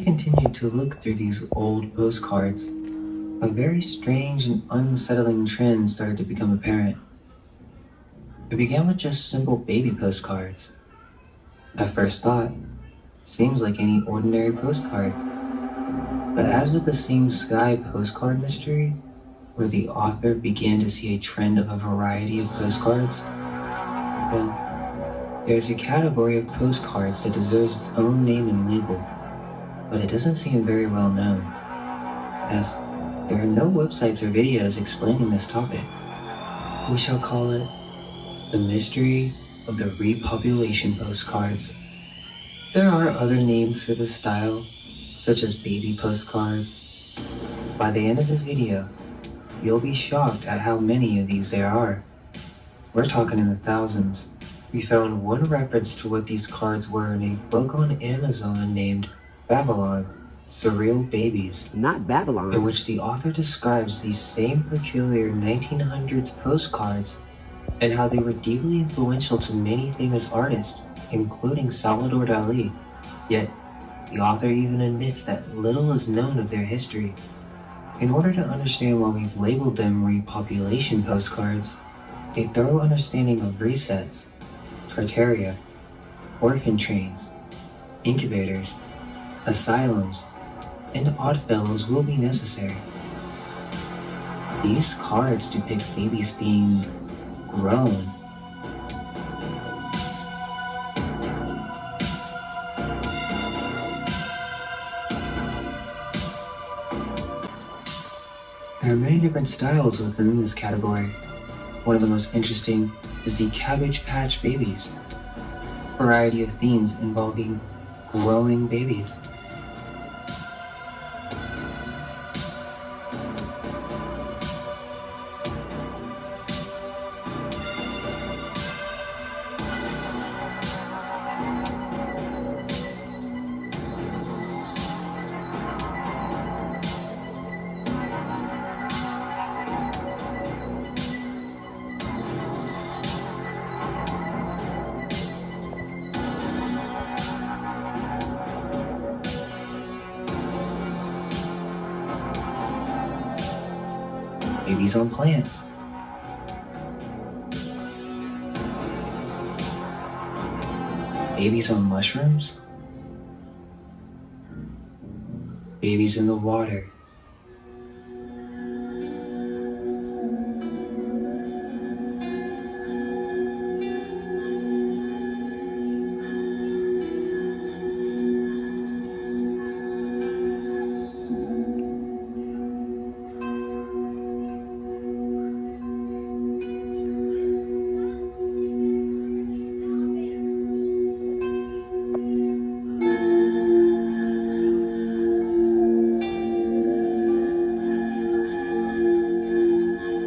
continued to look through these old postcards, a very strange and unsettling trend started to become apparent. It began with just simple baby postcards. At first thought, seems like any ordinary postcard. But as with the Same Sky postcard mystery, where the author began to see a trend of a variety of postcards, well, there's a category of postcards that deserves its own name and label, but it doesn't seem very well known, as there are no websites or videos explaining this topic. We shall call it the mystery of the repopulation postcards. There are other names for this style, such as baby postcards. By the end of this video, you'll be shocked at how many of these there are. We're talking in the thousands. We found one reference to what these cards were in a book on Amazon named Babylon, Surreal Babies. Not Babylon. In which the author describes these same peculiar 1900s postcards and how they were deeply influential to many famous artists, including Salvador Dali. Yet, the author even admits that little is known of their history. In order to understand why we've labeled them repopulation postcards, a thorough understanding of resets, tartaria, orphan trains, incubators, asylums, and oddfellows will be necessary. These cards depict babies being grown. There are many different styles within this category. One of the most interesting is the Cabbage Patch Babies, a variety of themes involving growing babies. Babies on plants. Babies on mushrooms. Babies in the water.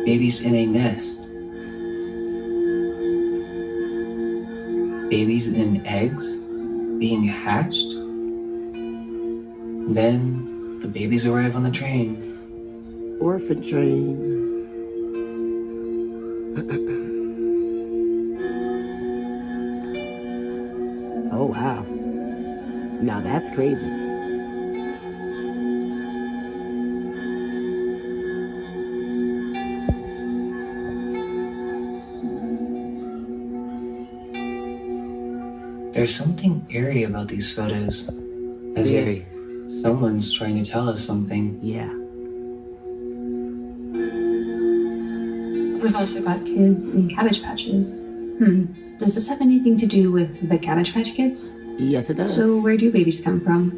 Babies in a nest. Babies in eggs being hatched. Then the babies arrive on the train. Orphan train. Oh wow. Now that's crazy. There's something eerie about these photos, as if someone's trying to tell us something. Yeah. We've also got kids in Cabbage Patches. Does this have anything to do with the Cabbage Patch Kids? Yes, it does. So where do babies come from?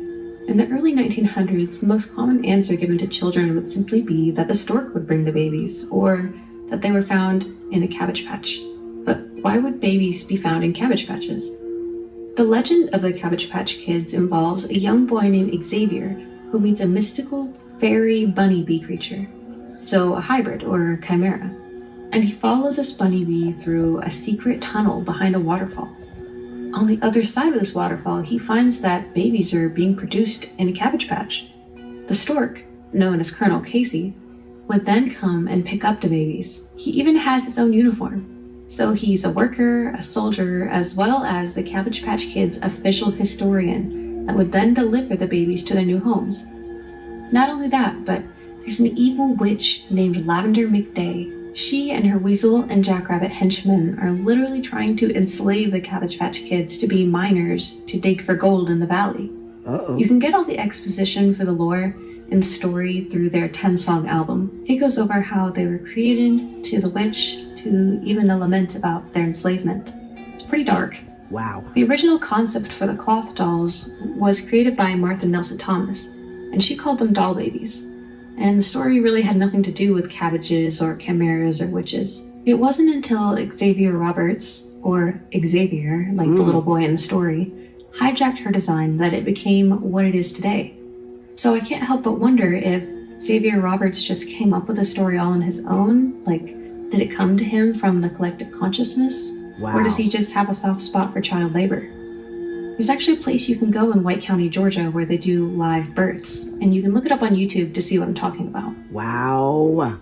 In the early 1900s, the most common answer given to children would simply be that the stork would bring the babies, or that they were found in a cabbage patch. But why would babies be found in cabbage patches? The legend of the Cabbage Patch Kids involves a young boy named Xavier who meets a mystical fairy bunny bee creature, so a hybrid or chimera, and he follows this bunny bee through a secret tunnel behind a waterfall. On the other side of this waterfall, he finds that babies are being produced in a cabbage patch. The stork, known as Colonel Casey, would then come and pick up the babies. He even has his own uniform. So he's a worker, a soldier, as well as the Cabbage Patch Kids' official historian, that would then deliver the babies to their new homes. Not only that, but there's an evil witch named Lavender McDay. She and her weasel and jackrabbit henchmen are literally trying to enslave the Cabbage Patch Kids to be miners to dig for gold in the valley. Uh-oh. You can get all the exposition for the lore and the story through their 10-song album. It goes over how they were created, to the witch, to even a lament about their enslavement. It's pretty dark. Wow. The original concept for the cloth dolls was created by Martha Nelson Thomas, and she called them doll babies. And the story really had nothing to do with cabbages or chimeras or witches. It wasn't until Xavier Roberts, or Xavier, like the little boy in the story, hijacked her design that it became what it is today. So I can't help but wonder if Xavier Roberts just came up with the story all on his own. Like, did it come to him from the collective consciousness? Wow. Or does he just have a soft spot for child labor? There's actually a place you can go in White County, Georgia, where they do live births, and you can look it up on YouTube to see what I'm talking about. Wow.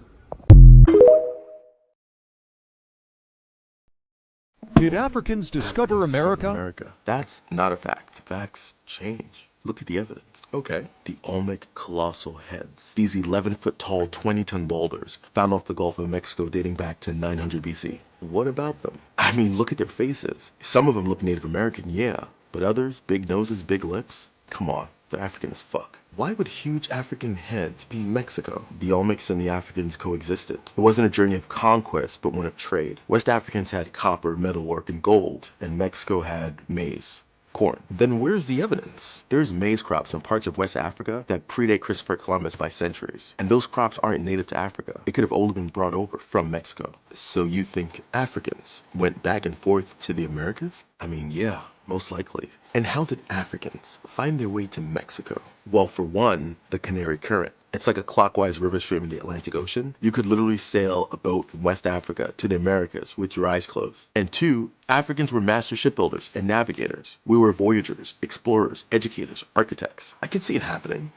Did Africans discover America? That's not a fact. Facts change. Look at the evidence. Okay. The Olmec colossal heads. These 11-foot tall, 20-ton boulders found off the Gulf of Mexico dating back to 900 BC. What about them? I mean, look at their faces. Some of them look Native American, yeah. But others, big noses, big lips? Come on, they're African as fuck. Why would huge African heads be in Mexico? The Olmecs and the Africans coexisted. It wasn't a journey of conquest, but one of trade. West Africans had copper, metalwork, and gold, and Mexico had maize. Corn. Then where's the evidence? There's maize crops in parts of West Africa that predate Christopher Columbus by centuries. And those crops aren't native to Africa. It could have only been brought over from Mexico. So you think Africans went back and forth to the Americas? I mean, yeah, most likely. And how did Africans find their way to Mexico? Well, for one, the Canary Current. It's like a clockwise river stream in the Atlantic Ocean. You could literally sail a boat from West Africa to the Americas with your eyes closed. And two, Africans were master shipbuilders and navigators. We were voyagers, explorers, educators, architects. I could see it happening.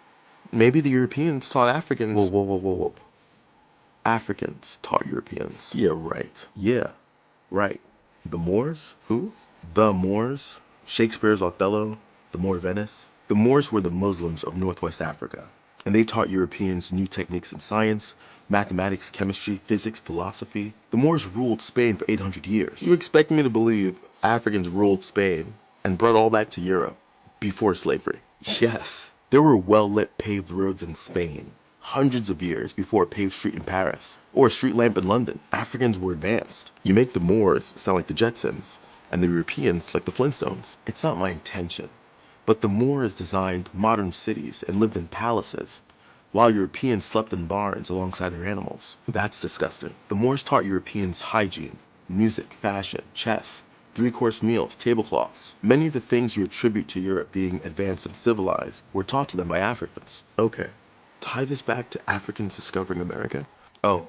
Maybe the Europeans taught Africans. Whoa. Africans taught Europeans. Yeah, right. Yeah, right. The Moors? Who? The Moors? Shakespeare's Othello? The Moor of Venice? The Moors were the Muslims of Northwest Africa, and they taught Europeans new techniques in science, mathematics, chemistry, physics, philosophy. The Moors ruled Spain for 800 years. You expect me to believe Africans ruled Spain and brought all that to Europe before slavery? Yes. There were well-lit paved roads in Spain hundreds of years before a paved street in Paris or a street lamp in London. Africans were advanced. You make the Moors sound like the Jetsons and the Europeans like the Flintstones. It's not my intention. But the Moors designed modern cities and lived in palaces, while Europeans slept in barns alongside their animals. That's disgusting. The Moors taught Europeans hygiene, music, fashion, chess, three-course meals, tablecloths. Many of the things you attribute to Europe being advanced and civilized were taught to them by Africans. Okay, tie this back to Africans discovering America? Oh,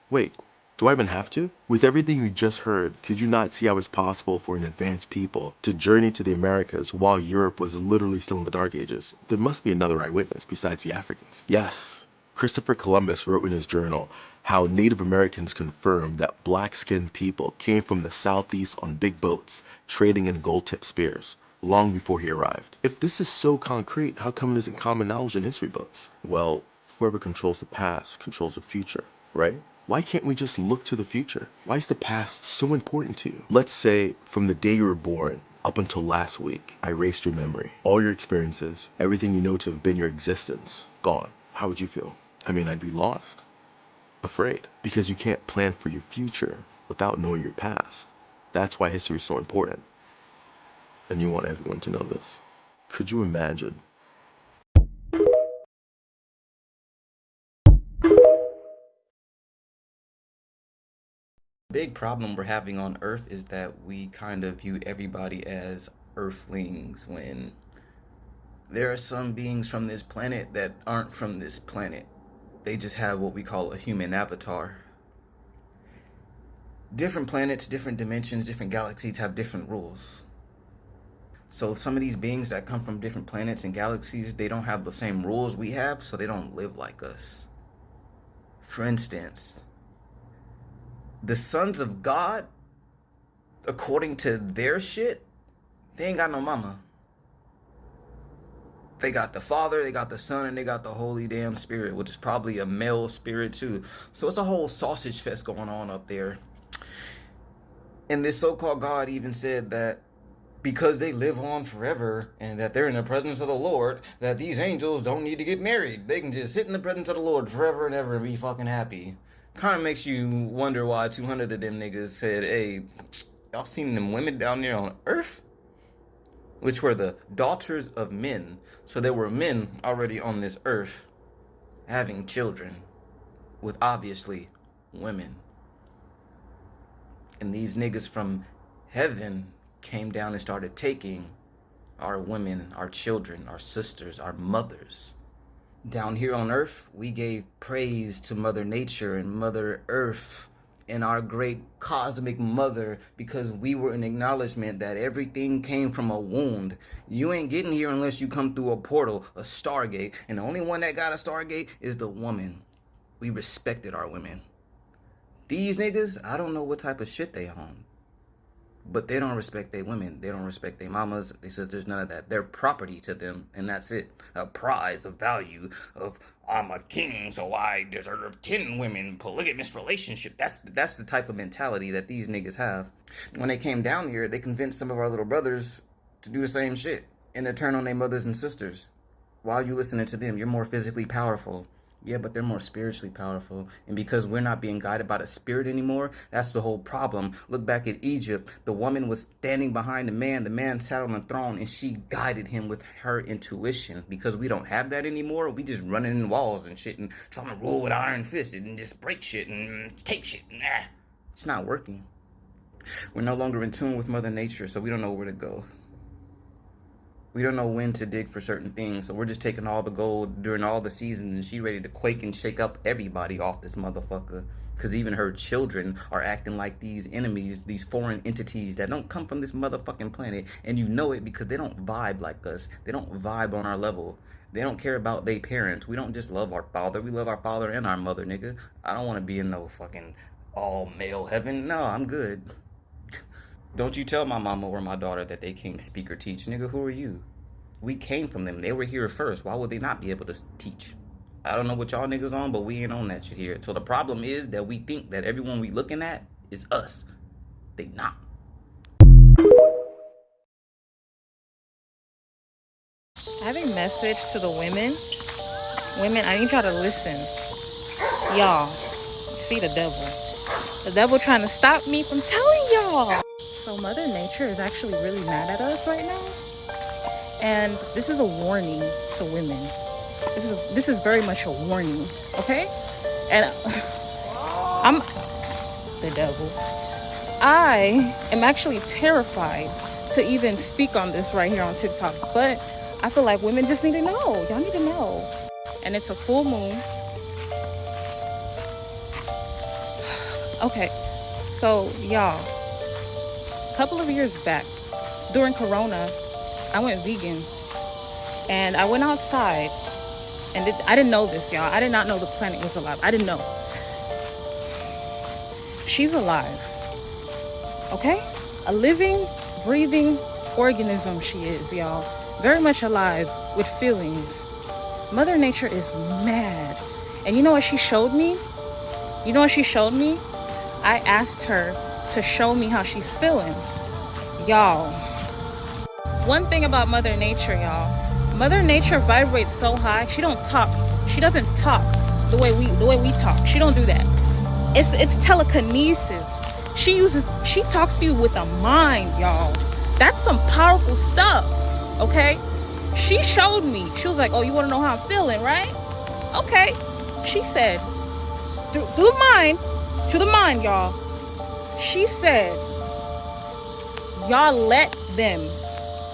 wait. Do I even have to? With everything you just heard, could you not see how it's possible for an advanced people to journey to the Americas while Europe was literally still in the Dark Ages? There must be another eyewitness besides the Africans. Yes. Christopher Columbus wrote in his journal how Native Americans confirmed that black-skinned people came from the southeast on big boats, trading in gold-tipped spears, long before he arrived. If this is so concrete, how come it isn't common knowledge in history books? Well, whoever controls the past controls the future, right? Why can't we just look to the future? Why is the past so important to you? Let's say from the day you were born up until last week, I erased your memory. All your experiences, everything you know to have been your existence, gone. How would you feel? I mean, I'd be lost. Afraid. Because you can't plan for your future without knowing your past. That's why history is so important. And you want everyone to know this. Could you imagine? Big problem we're having on Earth is that we kind of view everybody as Earthlings when there are some beings from this planet that aren't from this planet. They just have what we call a human avatar. Different planets, different dimensions, different galaxies have different rules. So some of these beings that come from different planets and galaxies, they don't have the same rules we have, so they don't live like us. For instance, the sons of God, according to their shit, they ain't got no mama. They got the Father, they got the Son, and they got the Holy damn Spirit, which is probably a male spirit too. So it's a whole sausage fest going on up there. And this so-called God even said that because they live on forever and that they're in the presence of the Lord, that these angels don't need to get married. They can just sit in the presence of the Lord forever and ever and be fucking happy. Kind of makes you wonder why 200 of them niggas said, hey, y'all seen them women down there on earth? Which were the daughters of men. So there were men already on this earth having children with obviously women. And these niggas from heaven came down and started taking our women, our children, our sisters, our mothers. Down here on earth, we gave praise to Mother Nature and Mother Earth and our great cosmic mother because we were in acknowledgement that everything came from a wound. You ain't getting here unless you come through a portal, a stargate, and the only one that got a stargate is the woman. We respected our women. These niggas, I don't know what type of shit they on. But they don't respect their women. They don't respect their mamas, their sisters, none of that. They're property to them, and that's it. A prize, a value of, I'm a king, so I deserve 10 women, polygamous relationship. That's the type of mentality that these niggas have. When they came down here, they convinced some of our little brothers to do the same shit and to turn on their mothers and sisters. While you listening to them, you're more physically powerful. Yeah, but they're more spiritually powerful. And because we're not being guided by the spirit anymore, that's the whole problem. Look back at Egypt. The woman was standing behind the man. The man sat on the throne and she guided him with her intuition. Because we don't have that anymore. We just running in walls and shit and trying to rule with iron fisted and just break shit and take shit. Nah, it's not working. We're no longer in tune with Mother Nature, so we don't know where to go. We don't know when to dig for certain things, so we're just taking all the gold during all the seasons, and she ready to quake and shake up everybody off this motherfucker. Because even her children are acting like these enemies, these foreign entities that don't come from this motherfucking planet. And you know it because they don't vibe like us. They don't vibe on our level. They don't care about their parents. We don't just love our father. We love our father and our mother, nigga. I don't want to be in no fucking all-male heaven. No, I'm good. Don't you tell my mama or my daughter that they can't speak or teach. Nigga, who are you? We came from them. They were here first. Why would they not be able to teach? I don't know what y'all niggas on, but we ain't on that shit here. So the problem is that we think that everyone we looking at is us. They not. I have a message to the women. Women, I need y'all to listen. Y'all, you see the devil. The devil trying to stop me from telling y'all. So Mother Nature is actually really mad at us right now. And this is a warning to women. This is very much a warning, okay? And I'm the devil. I am actually terrified to even speak on this right here on TikTok, but I feel like women just need to know. Y'all need to know. And it's a full moon. Okay, so y'all, a couple of years back, during Corona, I went vegan. And I went outside, and I didn't know this, y'all. I did not know the planet was alive. I didn't know. She's alive, okay? A living, breathing organism she is, y'all. Very much alive with feelings. Mother Nature is mad. And you know what she showed me? You know what she showed me? I asked her to show me how she's feeling. Y'all, one thing about Mother Nature, y'all. Mother Nature vibrates so high. She don't talk. She doesn't talk the way we talk. She don't do that. It's telekinesis. She talks to you with a mind, y'all. That's some powerful stuff. Okay? She showed me. She was like, "Oh, you want to know how I'm feeling, right?" Okay. She said, through the mind, to the mind, y'all. She said, "Y'all let them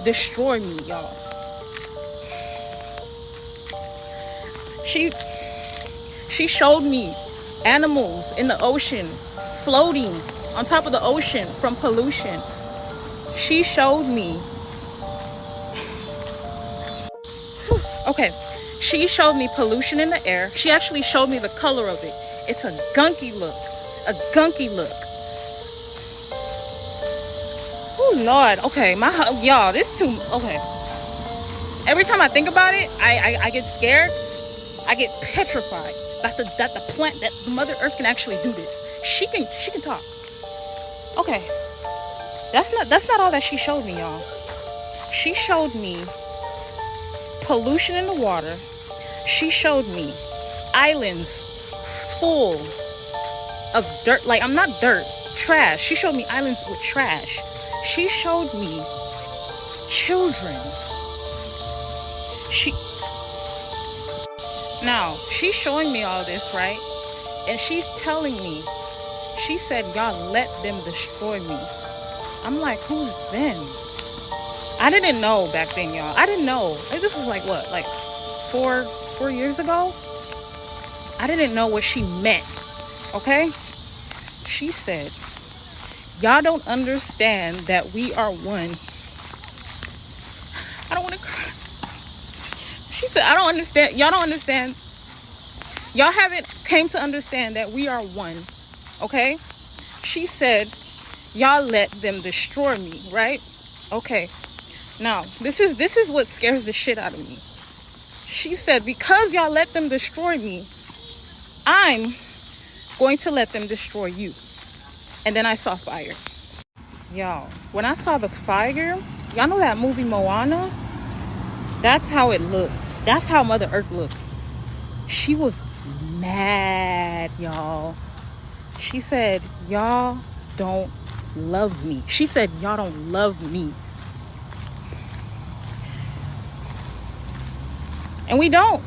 destroy me, y'all." She showed me animals in the ocean floating on top of the ocean from pollution. She showed me. Okay, she showed me pollution in the air. She actually showed me the color of it. It's a gunky look. A gunky look. Oh Lord. Okay, y'all, this too. Okay. Every time I think about it, I get scared. I get petrified that the Mother Earth can actually do this. She can talk. Okay, that's not all that she showed me, y'all. She showed me pollution in the water. She showed me islands full of dirt. Like, I'm not dirt, trash. She showed me islands with trash. She showed me children. Now, she's showing me all this, right? And she's telling me, she said, y'all let them destroy me. I'm like, who's them? I didn't know back then, y'all. I didn't know. Like, this was like what? Like 4 years ago? I didn't know what she meant. Okay? She said, y'all don't understand that we are one. I don't want to cry. She said, I don't understand. Y'all don't understand. Y'all haven't came to understand that we are one. Okay? She said, y'all let them destroy me, right? Okay. Now, this is what scares the shit out of me. She said, because y'all let them destroy me, I'm going to let them destroy you. And then I saw fire. Y'all, when I saw the fire, y'all know that movie Moana? That's how it looked. That's how Mother Earth looked. She was mad, y'all. She said, y'all don't love me. She said, y'all don't love me. And we don't.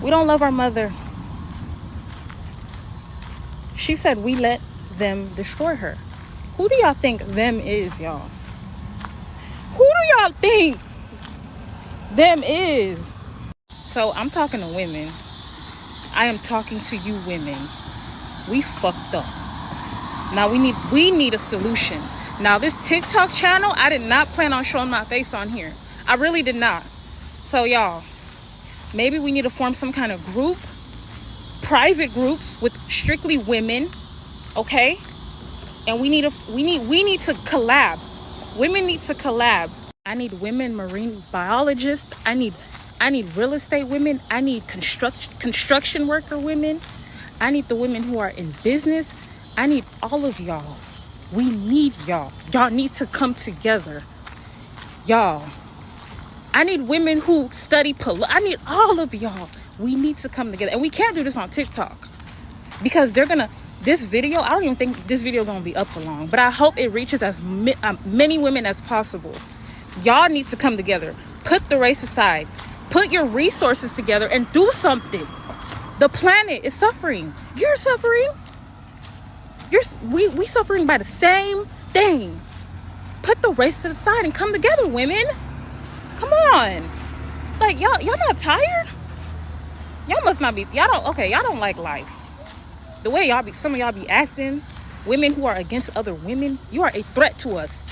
We don't love our mother. She said we let them destroy her. Who do y'all think them is, y'all? Who do y'all think them is? So I'm talking to women. I am talking to you women. We fucked up. Now we need a solution. Now this TikTok channel, I did not plan on showing my face on here. I really did not. So y'all, maybe we need to form some kind of group, private groups with strictly women, okay? And we need to collab. Women need to collab. I need women marine biologists. I need real estate women. I need construction worker women. I need the women who are in business. I need all of y'all. We need y'all. Y'all need to come together. Y'all. I need women who study I need all of y'all. We need to come together. And we can't do this on TikTok. Because this video, I don't even think this video is going to be up for long. But I hope it reaches as many women as possible. Y'all need to come together. Put the race aside. Put your resources together and do something. The planet is suffering. You're suffering. We suffering by the same thing. Put the race to the side and come together, women. Come on. Like, y'all not tired? Y'all must not be. Y'all don't like life. The way some of y'all be acting, women who are against other women, you are a threat to us.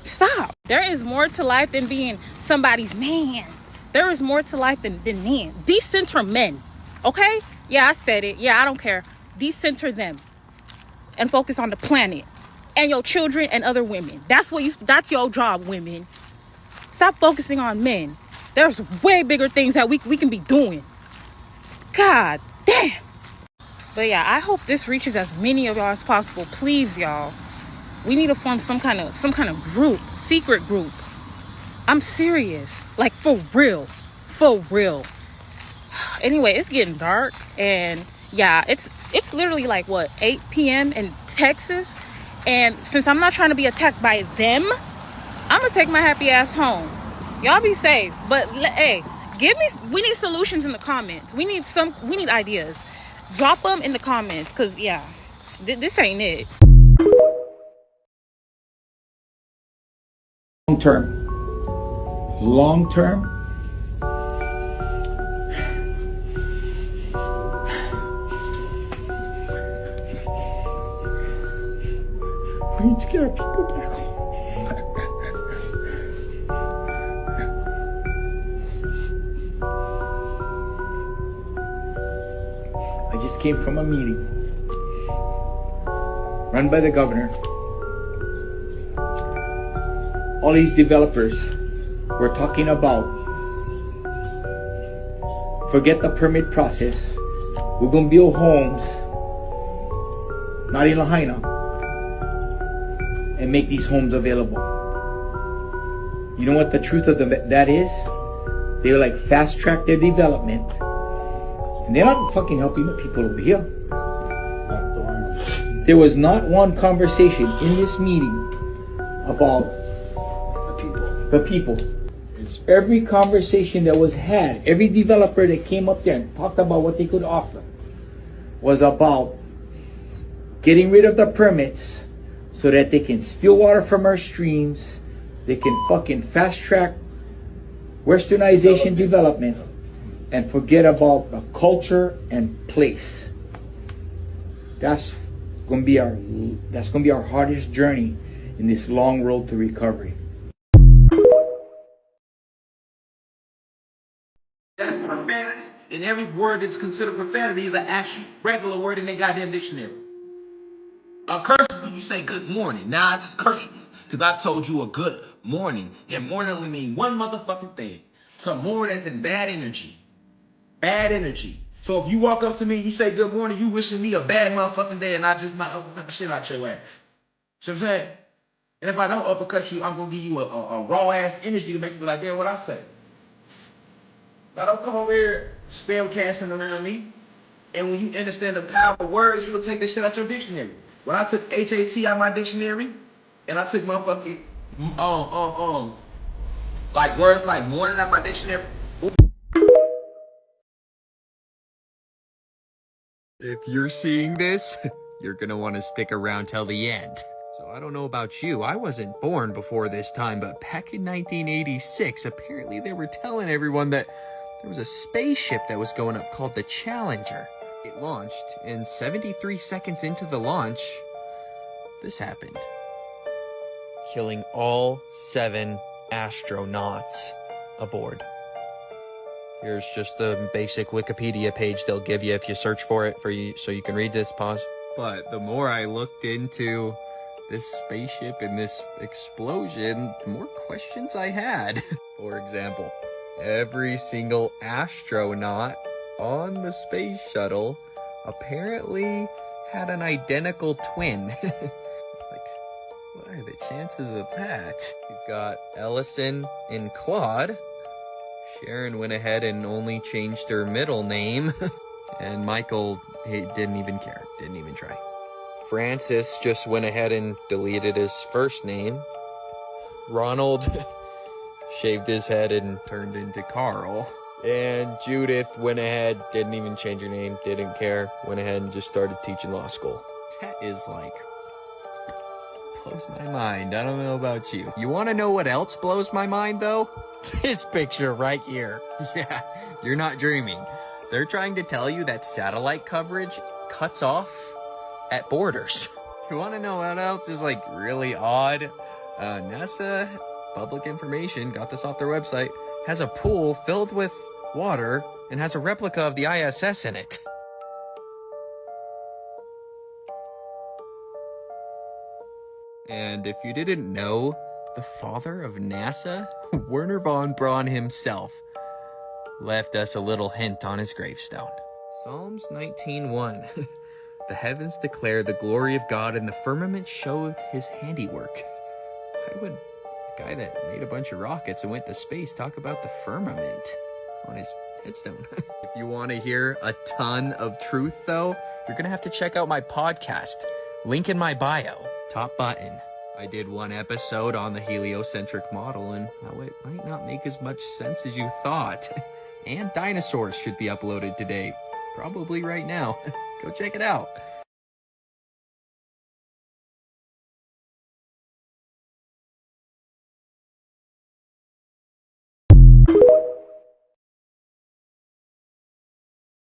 Stop. There is more to life than being somebody's man. There is more to life than men. Decenter men. Okay? Yeah, I said it. Yeah, I don't care. Decenter them. And focus on the planet. And your children and other women. That's your job, women. Stop focusing on men. There's way bigger things that we can be doing. God damn. But yeah, I hope this reaches as many of y'all as possible. Please, y'all. We need to form some kind of group, secret group. I'm serious. Like, for real. For real. Anyway, it's getting dark. And yeah, it's literally like, what, 8 p.m. in Texas? And since I'm not trying to be attacked by them, I'm going to take my happy ass home. Y'all be safe. But, hey, we need solutions in the comments. We need ideas. Drop them in the comments. Because, yeah, this ain't it. Long term, we need to get our people back home. I just came from a meeting run by the governor. All these developers We're talking about, forget the permit process. We're gonna build homes, not in Lahaina, and make these homes available. You know what the truth of that is? They like fast track their development, and they're not fucking helping the people over here. There was not one conversation in this meeting about the people. Every conversation that was had, every developer that came up there and talked about what they could offer was about getting rid of the permits so that they can steal water from our streams, they can fucking fast track westernization development, and forget about the culture and place. That's gonna be our hardest journey in this long road to recovery. That's profanity, and every word that's considered profanity is an actual regular word in their goddamn dictionary. A curse you, you say good morning. Now I just curse you because I told you a good morning. And morning only mean one motherfucking thing. To mourn as in bad energy. Bad energy. So if you walk up to me and you say good morning, you wishing me a bad motherfucking day, and I just might uppercut the shit out your ass. See what I'm saying? And if I don't uppercut you, I'm gonna give you a raw ass energy to make you be like, damn, what I say. Now don't come over here spell casting around me. And when you understand the power of words, you will take this shit out your dictionary. When I took HAT out my dictionary, and I took motherfucking like words like morning out my dictionary. If you're seeing this, you're gonna want to stick around till the end. So I don't know about you, I wasn't born before this time, but back in 1986, apparently they were telling everyone that there was a spaceship that was going up called the Challenger. It launched, and 73 seconds into the launch, this happened. Killing all 7 astronauts aboard. Here's just the basic Wikipedia page they'll give you if you search for it so you can read this. Pause. But the more I looked into this spaceship and this explosion, the more questions I had. For example, every single astronaut on the space shuttle apparently had an identical twin. Like, what are the chances of that? You've got Ellison and Claude. Sharon went ahead and only changed her middle name. And Michael, he didn't even care, didn't even try. Francis just went ahead and deleted his first name. Ronald shaved his head and turned into Carl. And Judith went ahead, didn't even change her name, didn't care, went ahead and just started teaching law school. That is like, blows my mind. I don't know about you. You want to know what else blows my mind though? This picture right here. Yeah, you're not dreaming. They're trying to tell you that satellite coverage cuts off at borders. You want to know what else is like really odd? NASA, public information, got this off their website, has a pool filled with water and has a replica of the ISS in it. And if you didn't know, the father of NASA, Wernher von Braun himself, left us a little hint on his gravestone. Psalms 19:1. The heavens declare the glory of God, and the firmament showeth his handiwork. Why would a guy that made a bunch of rockets and went to space talk about the firmament on his headstone? If you want to hear a ton of truth, though, you're going to have to check out my podcast. Link in my bio. Top button. I did one episode on the heliocentric model and how it might not make as much sense as you thought. And dinosaurs should be uploaded today. Probably right now. Go check it out.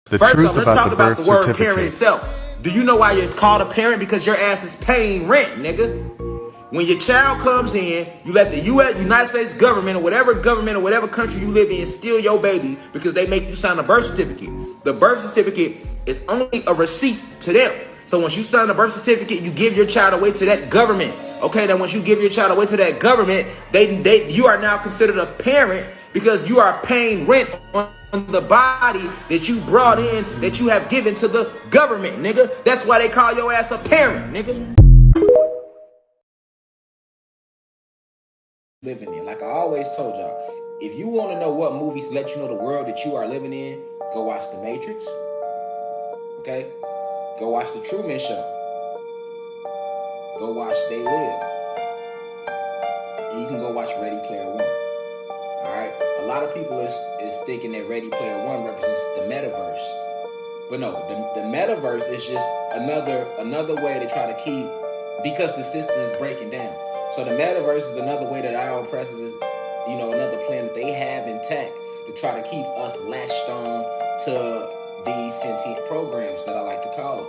First off, let's talk about the word parent itself. Do you know why it's called a parent? Because your ass is paying rent, nigga. When your child comes in, you let the United States government or whatever country you live in steal your baby because they make you sign a birth certificate. The birth certificate is only a receipt to them. So once you sign a birth certificate, you give your child away to that government. Okay, then once you give your child away to that government, you are now considered a parent because you are paying rent on the body that you brought in, that you have given to the government, nigga. That's why they call your ass a parent, nigga. Living in, like I always told y'all, if you want to know what movies let you know the world that you are living in, go watch The Matrix. Okay, go watch The Truman Show. Go watch They Live. And you can go watch Ready Player One. Alright? A lot of people is thinking that Ready Player One represents the metaverse. But no, the metaverse is just another way to try to keep, because the system is breaking down. So the metaverse is another way that our oppressors is, another plan that they have intact to try to keep us latched on to these sentient programs that I like to call them.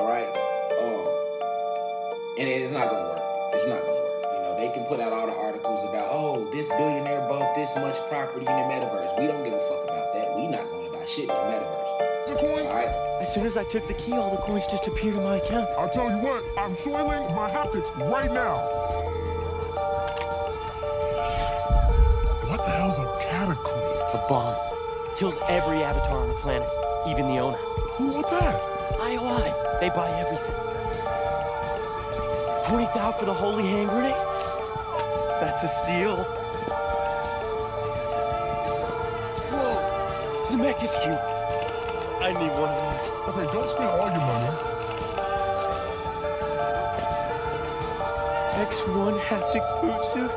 Alright? And it's not gonna work. It's not gonna work. They can put out all the articles about, oh, this billionaire bought this much property in the metaverse. We don't give a fuck about that. We not gonna buy shit in the metaverse. The coins? All right? As soon as I took the key, all the coins just appeared in my account. I'll tell you what, I'm soiling my haptics right now. What the hell's a cataclysm? It's a bomb. Kills every avatar on the planet, even the owner. Who want that? IOI. They buy everything. 20,000 for the holy hand grenade? That's a steal. Whoa, Zemeck is cute. I need one of those. Okay, don't spend all your money. X1 haptic boot suit.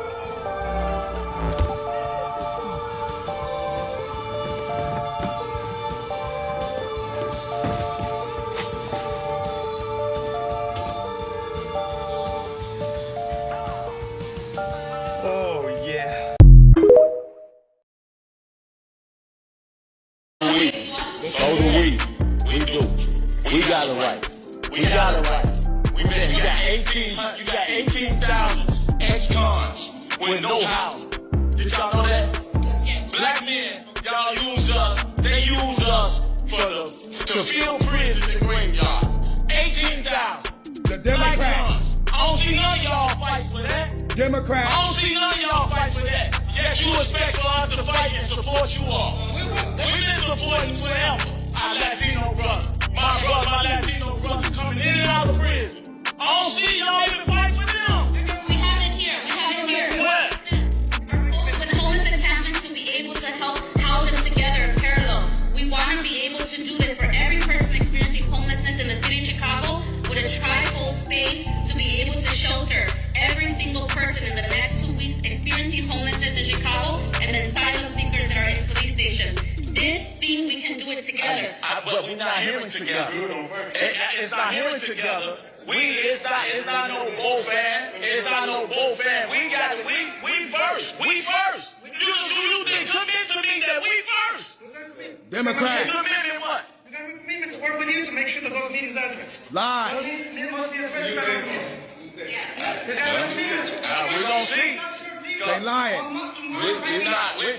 We got it right. We got it right. You got 18,000 ex-cons with no house. Did y'all know that? Black men, y'all use us. They use us to fill prisons and graveyards. 18,000. The Democrats. I don't see none of y'all fight for that. Democrats. I don't see none of y'all fight for that. Yes, you expect for us to fight and support you all. We've been supporting forever. Our Latino brothers. My Latino brothers coming in and out of prison. I don't see y'all even fight for them. We have it here. What? With homeless encampments to be able to help house them together in parallel. We want to be able to do this for every person experiencing homelessness in the city of Chicago with a tri-fold space to be able to shelter every single person in the next 2 weeks experiencing homelessness in Chicago and then asylum seekers that are in police stations. This thing, we can do it together. But we're not hearing together. It's not hearing together. It's not no bull fan. It's not no bull fan. We got it. We first. You commit to me that we first. Democrats. Commit what? We got a commitment to work with you to make sure that those meetings are addressed. Lies. This must be a special kind of meeting. We're going to see. They lying.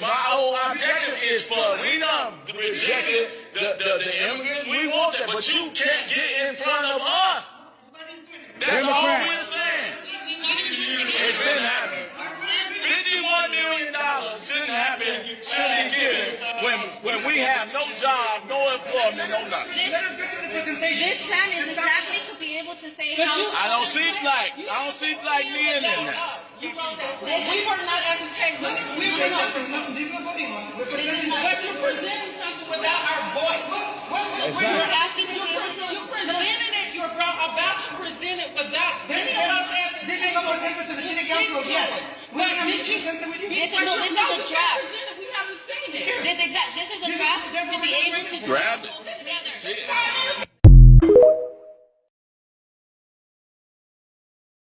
My whole objective is we done rejected the immigrants. We want that, but you can't get in front of us. That's all we're saying. It's been happening. $51 million shouldn't happen, shouldn't be given when we have no job, no employment, no nothing. This plan is exactly to be able to say how. I don't see black men in there. We were not at the table. We are not. But you're presenting something without our voice. We're asking you presented it. You're about to present it without any of us at the This is not presented to the city council yet. This is a draft. We haven't seen it. This is a draft to be able to Grab it.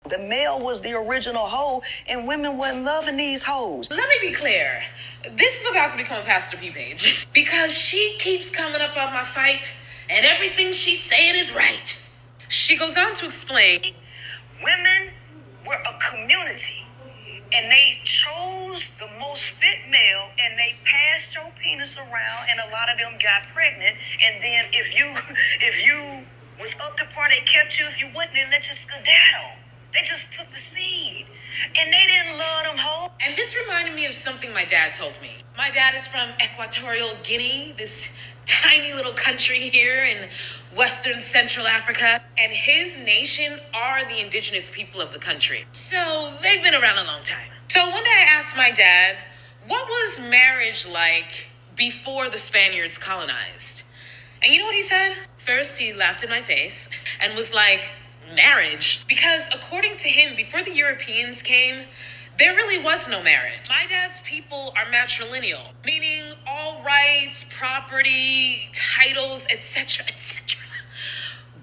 The male was the original hoe, and women wasn't loving these hoes. Let me be clear. This is about to become a Pastor P page. Because she keeps coming up on my fight, and everything she's saying is right. She goes on to explain. Women were a community, and they chose the most fit male, and they passed your penis around, and a lot of them got pregnant. And then if you was up the part they kept you. If you wouldn't, they let you skedaddle. They just took the seed. And they didn't love them whole. And this reminded me of something my dad told me. My dad is from Equatorial Guinea, this tiny little country here in Western Central Africa. And his nation are the indigenous people of the country. So they've been around a long time. So one day I asked my dad, what was marriage like before the Spaniards colonized? And you know what he said? First, he laughed in my face and was like, marriage? Because according to him, before the Europeans came, there really was no marriage. My dad's people are matrilineal, meaning all rights, property, titles, etc., etc.,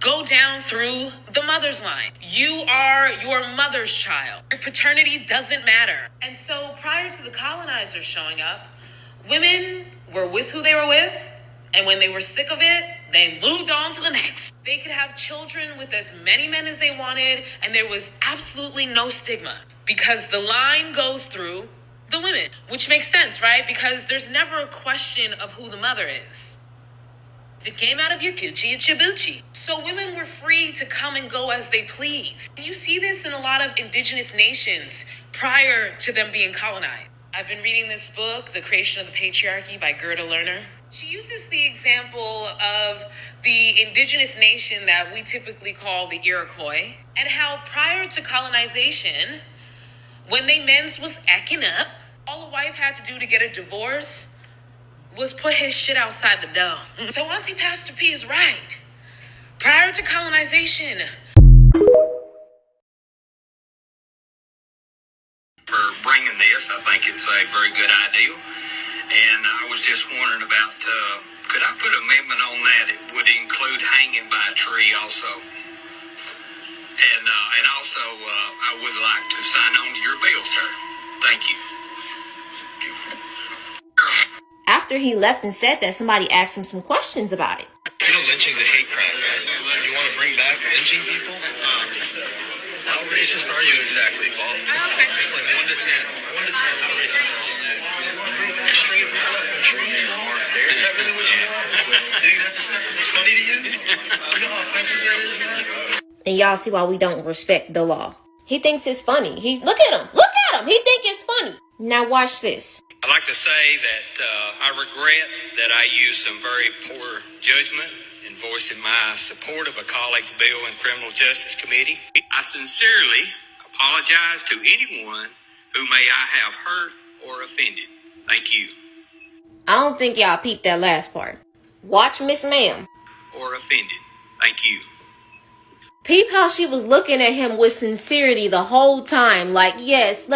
go down through the mother's line. You are your mother's child. Your paternity doesn't matter. And so prior to the colonizers showing up, women were with who they were with, and when they were sick of it, they moved on to the next. They could have children with as many men as they wanted, and there was absolutely no stigma because the line goes through the women, which makes sense, right? Because there's never a question of who the mother is. If it came out of your coochie, it's your boochie. So women were free to come and go as they please. You see this in a lot of indigenous nations prior to them being colonized. I've been reading this book, The Creation of the Patriarchy by Gerda Lerner. She uses the example of the indigenous nation that we typically call the Iroquois, and how prior to colonization, when they men's was acting up, all a wife had to do to get a divorce was put his shit outside the door. So Auntie Pastor P is right. Prior to colonization, for bringing this. I think it's a very good idea. And I was just wondering about, could I put an amendment on that? It would include hanging by a tree also. And also, I would like to sign on to your bill, sir. Thank you. After he left and said that, somebody asked him some questions about it. You know, lynching's a hate crime, right? You want to bring back lynching people? How racist are you exactly, Paul? It's like 1 to 10. 1 to 10, how racist are you? Stringing people up from trees, Paul? Is that really what you want? Do you that's funny to you? You know how offensive that is, man? And y'all see why we don't respect the law. He thinks it's funny. Look at him. Look at him. He thinks it's funny. Now watch this. I'd like to say that I regret that I used some very poor judgment in voicing my support of a colleague's bill in Criminal Justice Committee. I sincerely apologize to anyone who may I have hurt or offended. Thank you. I don't think y'all peeped that last part. Watch Miss Ma'am. Or offended. Thank you. Peep how she was looking at him with sincerity the whole time, like, yes.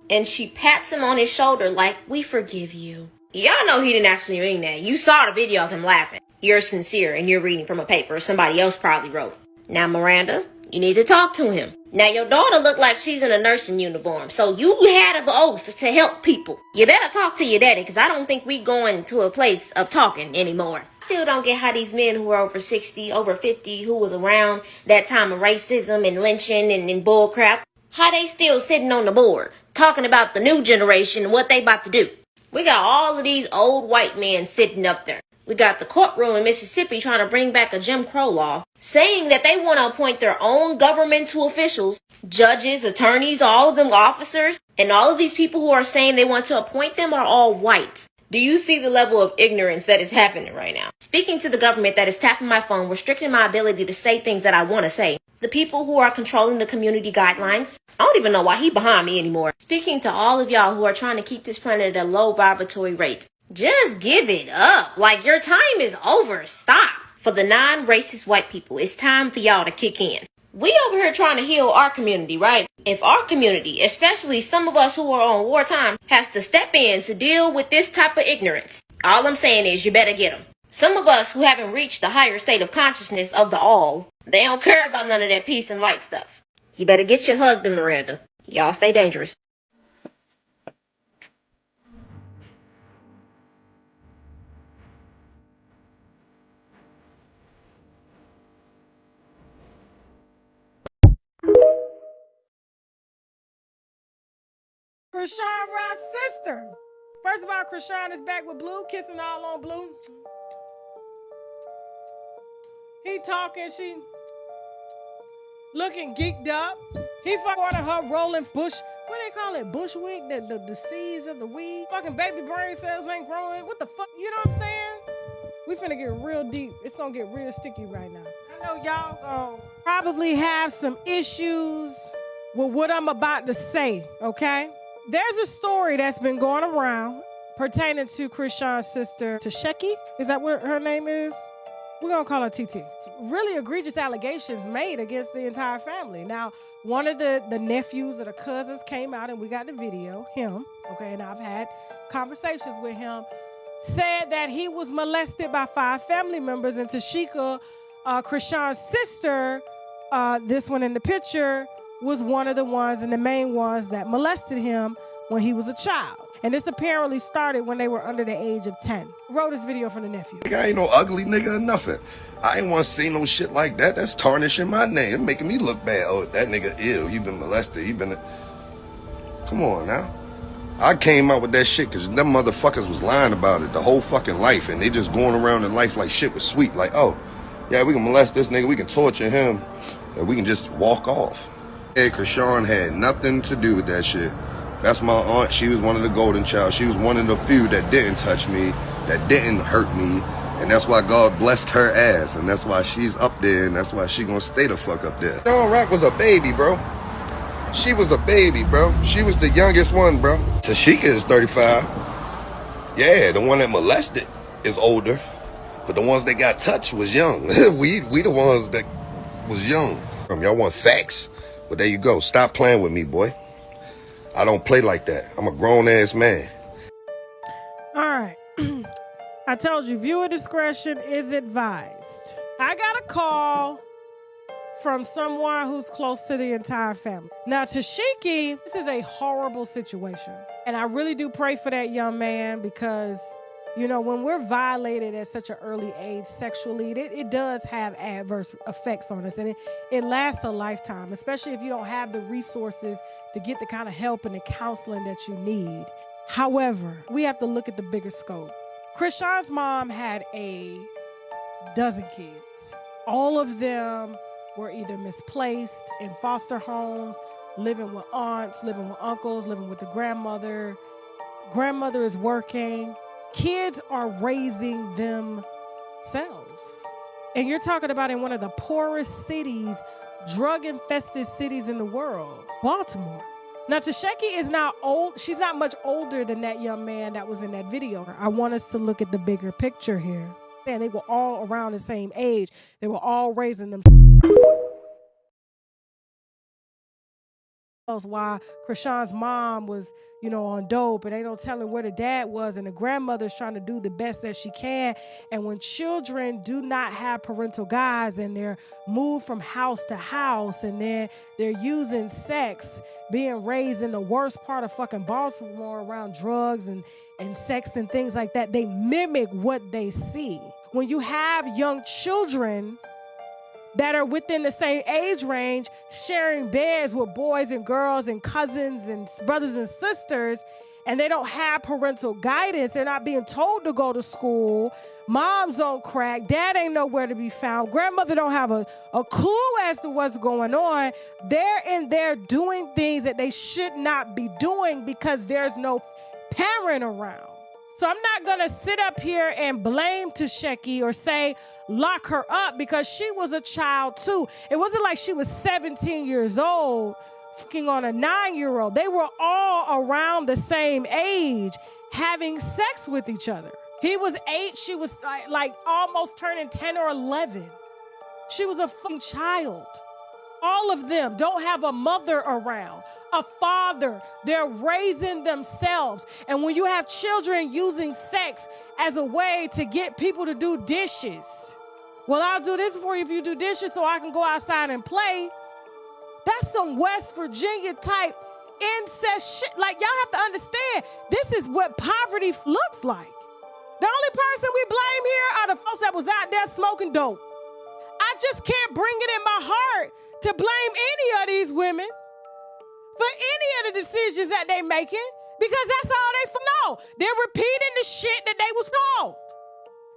And she pats him on his shoulder like, we forgive you. Y'all know he didn't actually mean that. You saw the video of him laughing. You're sincere and you're reading from a paper somebody else probably wrote. Now, Miranda, you need to talk to him. Now, your daughter looked like she's in a nursing uniform, so you had an oath to help people. You better talk to your daddy, because I don't think we going to a place of talking anymore. Still don't get how these men who are over 60, over 50, who was around that time of racism and lynching and bull crap, how they still sitting on the board talking about the new generation and what they about to do. We got all of these old white men sitting up there. We got the courtroom in Mississippi trying to bring back a Jim Crow law, saying that they want to appoint their own governmental officials, judges, attorneys, all of them officers, and all of these people who are saying they want to appoint them are all whites. Do you see the level of ignorance that is happening right now? Speaking to the government that is tapping my phone, restricting my ability to say things that I want to say. The people who are controlling the community guidelines. I don't even know why he behind me anymore. Speaking to all of y'all who are trying to keep this planet at a low vibratory rate. Just give it up. Like, your time is over. Stop. For the non-racist white people, it's time for y'all to kick in. We over here trying to heal our community, right? If our community, especially some of us who are on wartime, has to step in to deal with this type of ignorance, all I'm saying is you better get them. Some of us who haven't reached the higher state of consciousness of the all, they don't care about none of that peace and light stuff. You better get your husband, Miranda. Y'all stay dangerous. Krishan Rock's sister. First of all, Krishan is back with Blue, kissing all on Blue. He talking, she looking geeked up. He fucking her rolling bush. What they call it? Bushwick? The seeds of the weed. Fucking baby brain cells ain't growing. What the fuck? You know what I'm saying? We finna get real deep. It's gonna get real sticky right now. I know y'all gonna probably have some issues with what I'm about to say, okay? There's a story that's been going around pertaining to Krishan's sister, Tasheki. Is that what her name is? We're gonna call her TT. Really egregious allegations made against the entire family. Now, one of the nephews or the cousins came out and we got the video, him, okay, and I've had conversations with him, said that he was molested by 5 family members, and Tashika, Krishan's sister, this one in the picture, was one of the ones and the main ones that molested him when he was a child. And this apparently started when they were under the age of 10. Wrote this video from the nephew. I ain't no ugly nigga or nothing. I ain't want to see no shit like that. That's tarnishing my name. It's making me look bad. Oh, that nigga ill. He been molested. He been... Come on now. I came out with that shit because them motherfuckers was lying about it the whole fucking life. And they just going around in life like shit was sweet. Like, oh, yeah, we can molest this nigga. We can torture him. And we can just walk off. Hey, Krishan had nothing to do with that shit. That's my aunt. She was one of the golden child. She was one of the few that didn't touch me, that didn't hurt me. And that's why God blessed her ass. And that's why she's up there. And that's why she gonna stay the fuck up there. Krishan Rock was a baby, bro. She was a baby, bro. She was the youngest one, bro. Tashika is 35. Yeah, the one that molested is older. But the ones that got touched was young. we the ones that was young. Y'all want facts? But there you go. Stop playing with me, boy. I don't play like that. I'm a grown-ass man. All right. I told you, viewer discretion is advised. I got a call from someone who's close to the entire family. Now, Tashiki, this is a horrible situation. And I really do pray for that young man because, you know, when we're violated at such an early age sexually, it does have adverse effects on us. And it lasts a lifetime, especially if you don't have the resources to get the kind of help and the counseling that you need. However, we have to look at the bigger scope. Krishan's mom had a dozen kids. All of them were either misplaced in foster homes, living with aunts, living with uncles, living with the grandmother. Grandmother is working. Kids are raising themselves. And you're talking about in one of the poorest cities, drug-infested cities in the world, Baltimore. Now, Tasheki is not old. She's not much older than that young man that was in that video. I want us to look at the bigger picture here. And they were all around the same age. They were all raising themselves. Why Krishan's mom was, you know, on dope, and they don't tell her where the dad was, and the grandmother's trying to do the best that she can. And when children do not have parental guides and they're moved from house to house, and then they're using sex, being raised in the worst part of fucking Baltimore around drugs and sex and things like that, they mimic what they see. When you have young children that are within the same age range, sharing beds with boys and girls and cousins and brothers and sisters, and they don't have parental guidance, they're not being told to go to school, mom's on crack, dad ain't nowhere to be found, grandmother don't have a clue as to what's going on, they're in there doing things that they should not be doing because there's no parent around. So I'm not going to sit up here and blame Tasheki or say, lock her up, because she was a child too. It wasn't like she was 17 years old fucking on a 9-year-old. They were all around the same age having sex with each other. He was 8. She was like almost turning 10 or 11. She was a fucking child. All of them don't have a mother around, a father. They're raising themselves. And when you have children using sex as a way to get people to do dishes, well, I'll do this for you if you do dishes so I can go outside and play. That's some West Virginia type incest shit. Like, y'all have to understand, this is what poverty looks like. The only person we blame here are the folks that was out there smoking dope. I just can't bring it in my heart to blame any of these women for any of the decisions that they making, because that's all they know. They're repeating the shit that they was taught.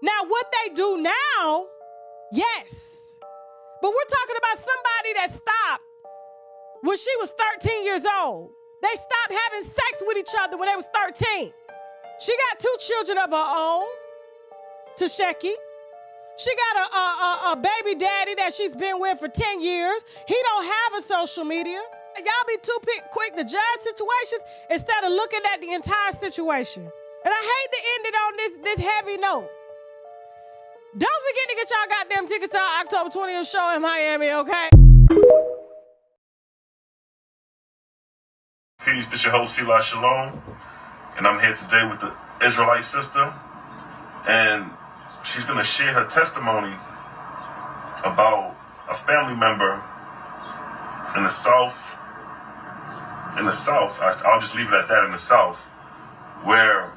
Now, what they do now Yes. But we're talking about somebody that stopped when she was 13 years old. They stopped having sex with each other when they was 13. She got 2 children of her own, Tasheki. She got a baby daddy that she's been with for 10 years. He don't have a social media. Y'all be too quick to judge situations instead of looking at the entire situation. And I hate to end it on this heavy note. Don't forget to get y'all goddamn tickets to our October 20th show in Miami, okay? Peace, this your host, Selah Shalom, and I'm here today with the Israelite sister, and she's going to share her testimony about a family member in the South, I'll just leave it at that, in the South, where,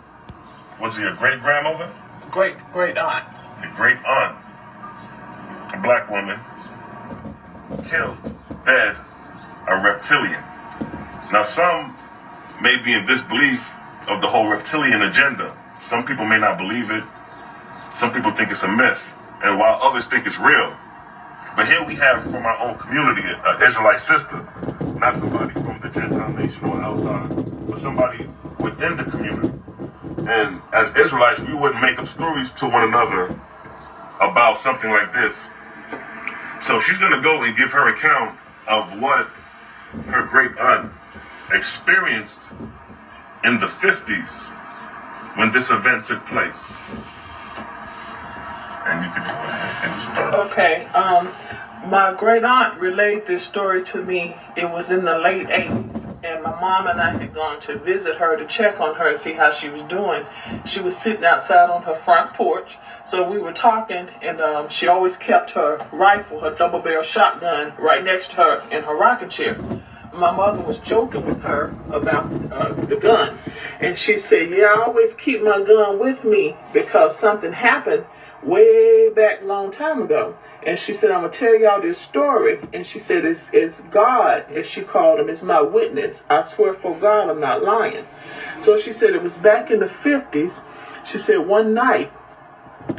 was he a great-grandmother? Great-aunt. A great-aunt, a black woman, killed, dead, a reptilian. Now, some may be in disbelief of the whole reptilian agenda. Some people may not believe it. Some people think it's a myth, and while others think it's real. But here we have from our own community, an Israelite sister, not somebody from the Gentile nation or outside, but somebody within the community. And as Israelites, we wouldn't make up stories to one another about something like this. So she's going to go and give her account of what her great aunt experienced in the 50s when this event took place. And you can go ahead and start. Okay, my great aunt relayed this story to me. It was in the late 80s, and my mom and I had gone to visit her to check on her and see how she was doing. She was sitting outside on her front porch, so we were talking, and she always kept her rifle, her double-barrel shotgun, right next to her in her rocking chair. My mother was joking with her about the gun, and she said, yeah, I always keep my gun with me because something happened way back a long time ago. And she said, I'm going to tell y'all this story. And she said, it's God, as she called him, is my witness. I swear for God, I'm not lying. So she said it was back in the 50s. She said one night,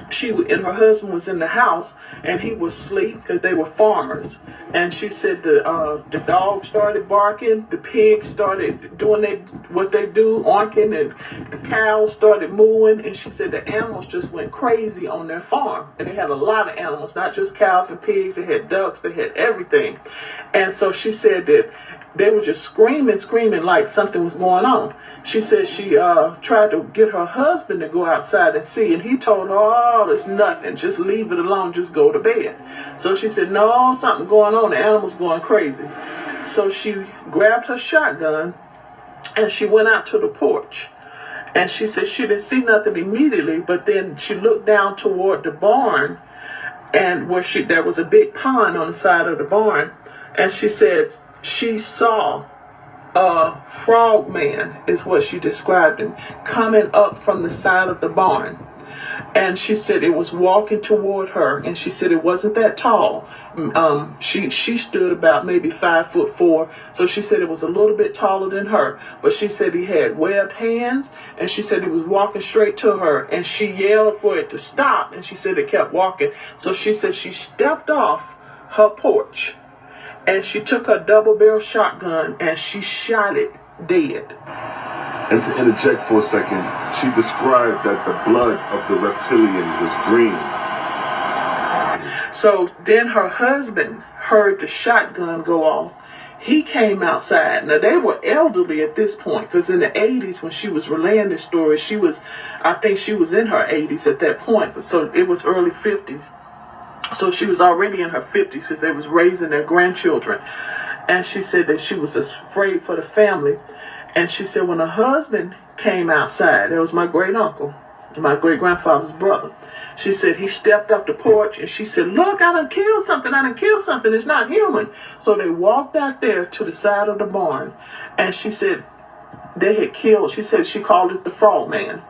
she and her husband was in the house, and he was asleep because they were farmers. And she said the dog started barking, the pigs started doing what they do, oinking, and the cows started mooing. And she said the animals just went crazy on their farm. And they had a lot of animals, not just cows and pigs. They had ducks, they had everything. And so she said that they were just screaming like something was going on. She said she tried to get her husband to go outside and see, and he told her, oh, there's nothing. Just leave it alone. Just go to bed. So she said, no, something going on. The animal's going crazy. So she grabbed her shotgun, and she went out to the porch. And she said she didn't see nothing immediately, but then she looked down toward the barn, and where there was a big pond on the side of the barn. And she said she saw a frog man, is what she described him, coming up from the side of the barn. And she said it was walking toward her, and she said it wasn't that tall. She stood about maybe 5'4", so she said it was a little bit taller than her. But she said he had webbed hands, and she said he was walking straight to her, and she yelled for it to stop, and she said it kept walking. So she said she stepped off her porch, and she took her double-barrel shotgun, and she shot it dead. And to interject for a second, she described that the blood of the reptilian was green. So then her husband heard the shotgun go off. He came outside. Now, they were elderly at this point, because in the 80s, when she was relaying this story, I think she was in her 80s at that point. So it was early 50s. So she was already in her 50s because they was raising their grandchildren. And she said that she was afraid for the family. And she said when her husband came outside, that was my great uncle, my great grandfather's brother. She said he stepped up the porch, and she said, look, I done killed something. It's not human. So they walked out there to the side of the barn, and she said they had killed, she said she called it the frog man.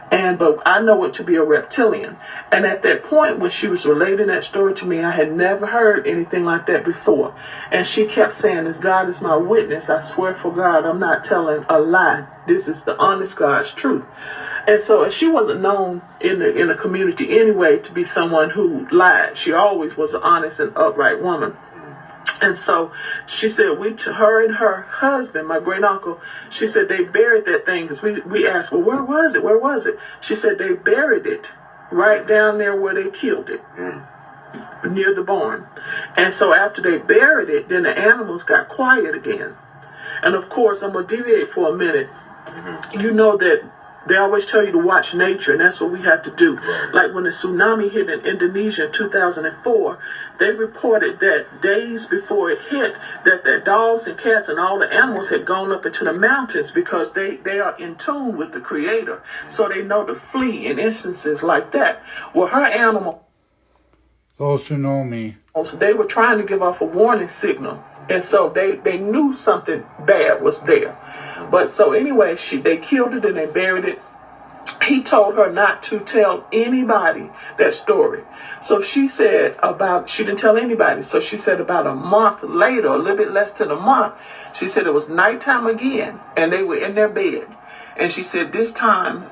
But I know it to be a reptilian. And at that point, when she was relating that story to me, I had never heard anything like that before. And she kept saying, as God is my witness, I swear for God, I'm not telling a lie. This is the honest God's truth. And so she wasn't known in the community anyway to be someone who lied. She always was an honest and upright woman. And so she said, her and her husband, my great uncle, she said they buried that thing because we asked, well, where was it? Where was it? She said they buried it right down there where they killed it, near the barn. And so after they buried it, then the animals got quiet again. And of course, I'm going to deviate for a minute. You know that they always tell you to watch nature, and that's what we have to do. Like when the tsunami hit in Indonesia in 2004, they reported that days before it hit, that the dogs and cats and all the animals had gone up into the mountains because they are in tune with the Creator. So they know to flee in instances like that. Well, her animal, those who know me, so they were trying to give off a warning signal. And so they knew something bad was there. But so anyway, they killed it and they buried it. He told her not to tell anybody that story. So she said she didn't tell anybody. So she said about a month later, a little bit less than a month, she said it was nighttime again and they were in their bed. And she said this time,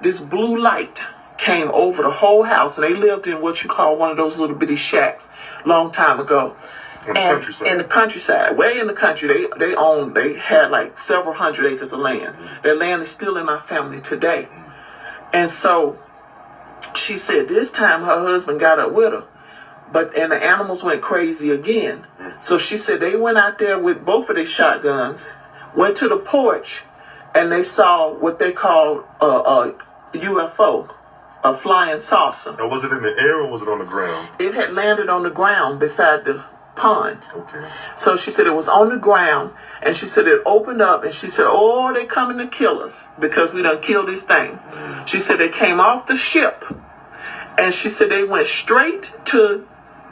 this blue light came over the whole house, and they lived in what you call one of those little bitty shacks long time ago. In the countryside, way in the country, they had like several hundred acres of land. Their land is still in my family today. And so she said this time her husband got up with her, and the animals went crazy again. So she said they went out there with both of their shotguns, went to the porch, and they saw what they called a UFO, a flying saucer. Now, was it in the air or was it on the ground? It had landed on the ground beside the pond. Okay. So she said it was on the ground, and she said it opened up, and she said, oh, they coming to kill us because we done killed this thing. She said they came off the ship, and she said they went straight to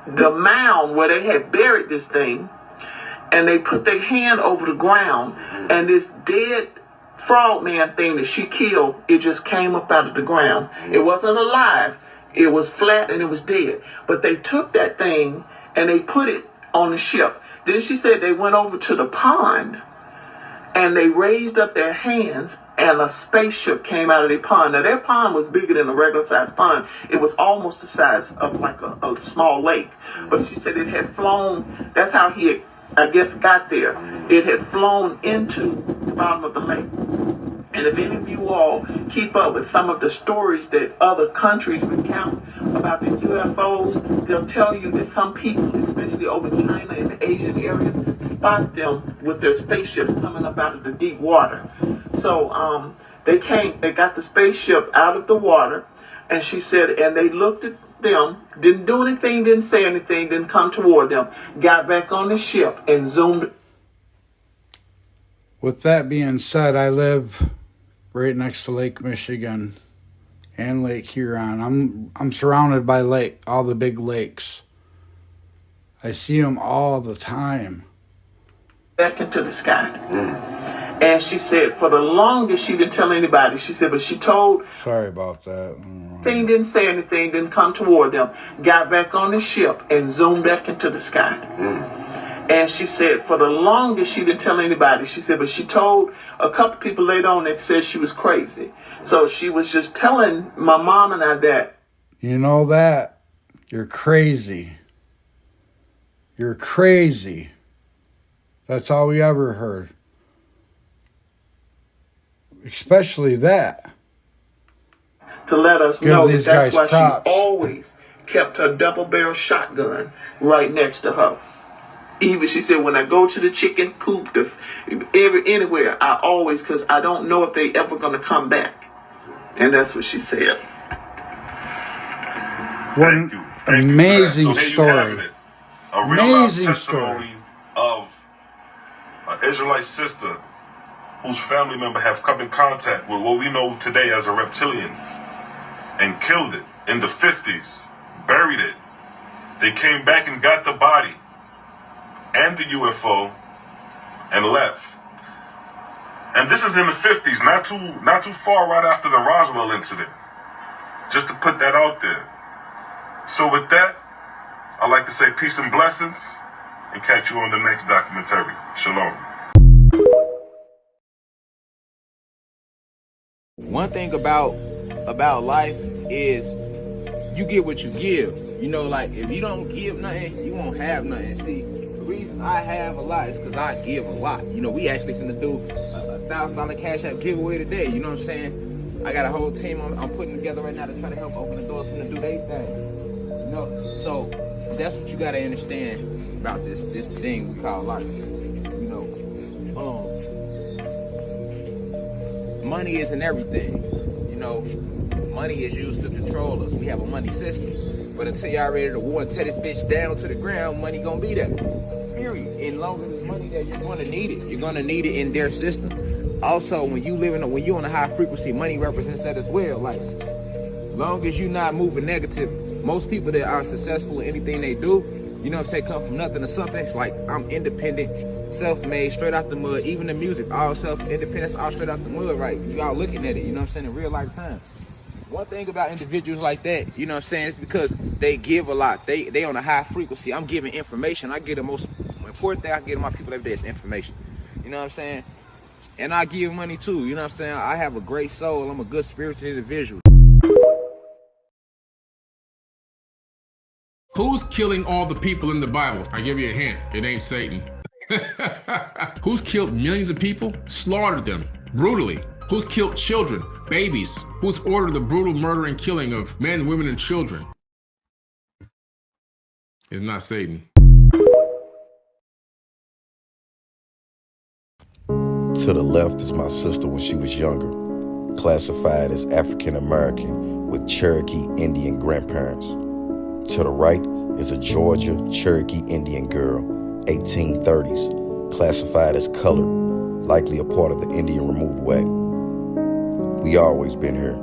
the mound where they had buried this thing, and they put their hand over the ground, and this dead frogman thing that she killed, it just came up out of the ground. It wasn't alive. It was flat and it was dead. But they took that thing and they put it on the ship. Then she said they went over to the pond and they raised up their hands and a spaceship came out of their pond. Now their pond was bigger than a regular sized pond. It was almost the size of like a small lake. But she said it had flown. That's how he had, I guess, got there. It had flown into the bottom of the lake. And if any of you all keep up with some of the stories that other countries recount about the UFOs, they'll tell you that some people, especially over China and the Asian areas, spot them with their spaceships coming up out of the deep water. So they got the spaceship out of the water, and she said, and they looked at them, didn't do anything, didn't say anything, didn't come toward them, got back on the ship and zoomed. With that being said, I live right next to Lake Michigan and Lake Huron. I'm surrounded by all the big lakes. I see them all the time. Back into the sky. And she said for the longest she didn't tell anybody. She said, but she told. Sorry about that. Thing didn't say anything, didn't come toward them. Got back on the ship and zoomed back into the sky. And she said for the longest she didn't tell anybody. She said, but she told a couple people later on that said she was crazy. So she was just telling my mom and I that. You know that? You're crazy. You're crazy. That's all we ever heard. Especially that. To let us know that that's why she always kept her double-barrel shotgun right next to her. Even she said, when I go to the chicken coop, anywhere, I always, because I don't know if they ever going to come back. And that's what she said. What an amazing story. A real-life testimony of an Israelite sister whose family member have come in contact with what we know today as a reptilian and killed it in the 50s, buried it. They came back and got the body and the UFO and left. And this is in the 50s, not too far right after the Roswell incident. Just to put that out there. So with that, I'd like to say peace and blessings and catch you on the next documentary. Shalom. One thing about about life is you get what you give. You know, like if you don't give nothing, you won't have nothing. See, the reason I have a lot is because I give a lot. You know, we actually finna do a $1,000 Cash App giveaway today. You know what I'm saying? I got a whole team I'm putting together right now to try to help open the doors for them to do their thing. You know, so that's what you gotta understand about this thing we call life. You know, money isn't everything. You know, money is used to control us. We have a money system. But until y'all ready to war and tear this bitch down to the ground, money gonna be there. Period. And long as there's money there, you're gonna need it. You're gonna need it in their system. Also, when you on a high frequency, money represents that as well. Like, long as you're not moving negative, most people that are successful in anything they do, you know what I'm saying, come from nothing to something. It's like, I'm independent, self-made, straight out the mud. Even the music, all self-independence, all straight out the mud, right? You all looking at it, you know what I'm saying, in real life time. One thing about individuals like that, you know what I'm saying, is because they give a lot. They on a high frequency. I'm giving information. I get the most important thing I get to my people every day is information. You know what I'm saying? And I give money too, you know what I'm saying? I have a great soul. I'm a good spiritual individual. Who's killing all the people in the Bible? I give you a hint. It ain't Satan. Who's killed millions of people? Slaughtered them brutally. Who's killed children, babies? Who's ordered the brutal murder and killing of men, women, and children? It's not Satan. To the left is my sister when she was younger, classified as African American with Cherokee Indian grandparents. To the right is a Georgia Cherokee Indian girl, 1830s, classified as colored, likely a part of the Indian Removal Act. We always been here.